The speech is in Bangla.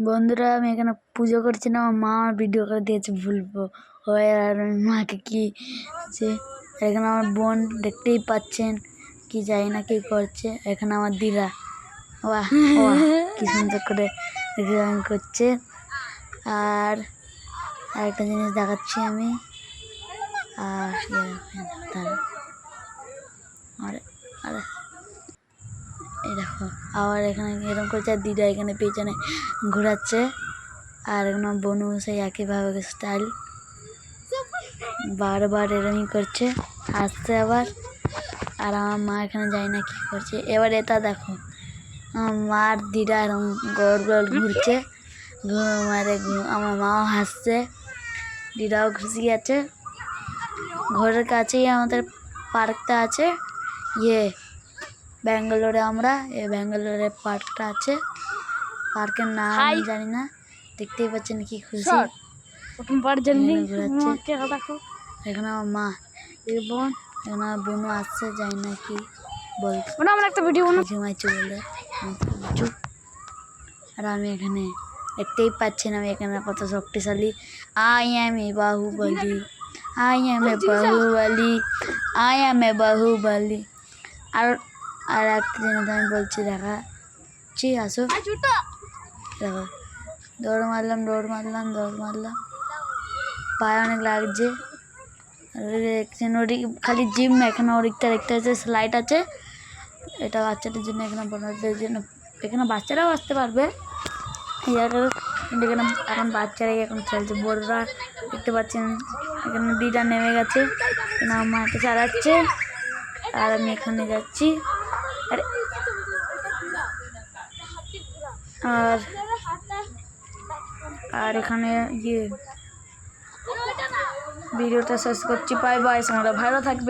বন্ধুরা, আমি এখানে পুজো করছি না, আমার মা আমার ভিডিও করে দিয়েছে ভুলবো হয়ে। আর আমি মাকে কি যে এখানে আমার বোন দেখতেই পাচ্ছেন, কি জানি না কি করছে। এখানে আমার দিদা বাহ বাহ কি সুন্দর করে ড্রয়িং করছে। আর আরেকটা জিনিস দেখাচ্ছি আমি। আর আরে আরে এই দেখো, আবার এখানে এরকম করছে। আর দিদা এখানে পেছনে ঘোরাচ্ছে। আর এখানে বনু সেই একইভাবে স্টাইল বারবার এরকমই করছে, আসছে আবার। আর আমার মা এখানে যায় না কি করছে। এবার এটা দেখো, আমার মার দিদা এরকম গোল গোল ঘুরছে, মারে আমার মাও হাসছে, দিদাও খুশি আছে। ঘরের কাছেই আমাদের পার্কটা আছে, ব্যাঙ্গালোরে। আমরা এই ব্যাঙ্গালোরে পার্কটা আছে। পার্কের নাম জানি না, দেখতেই পাচ্ছেন কি খুশি ঘোরাচ্ছে। এখানে আমার মা এখানে বোনও আসছে, জানি না কি বলছে, আমরা একটা ভিডিও ঝিমাইছি বলে। আর আমি এখানে দেখতেই পাচ্ছেন আমি এখানে কত শক্তিশালী। I am a Baahubali, I am a Baahubali, I am a Baahubali. আর একটা জিনিস আমি বলছি, দেখাচ্ছি, আসো। দেখো, দৌড় মারলাম, পায়ে অনেক লাগছে। দেখছেন ওদিক খালি জিম, এখানে ওদিকটা দেখতে আছে স্লাইড আছে। এটা বাচ্চাদের জন্য, এখানে বড়দের জন্য। এখানে বাচ্চারাও আসতে পারবে এই জায়গাটা, কিন্তু এখানে এখন বাচ্চারাই এখন খেলছে, বড়রা দেখতে পাচ্ছেন এখানে দিদা নেমে গেছে, এখানে আমার মাকে চালাচ্ছে। আর আমি এখানে যাচ্ছি। আর এখানে ভিডিওটা শেষ করছি। বাই বাই, তোমরা ভালো থাকবে।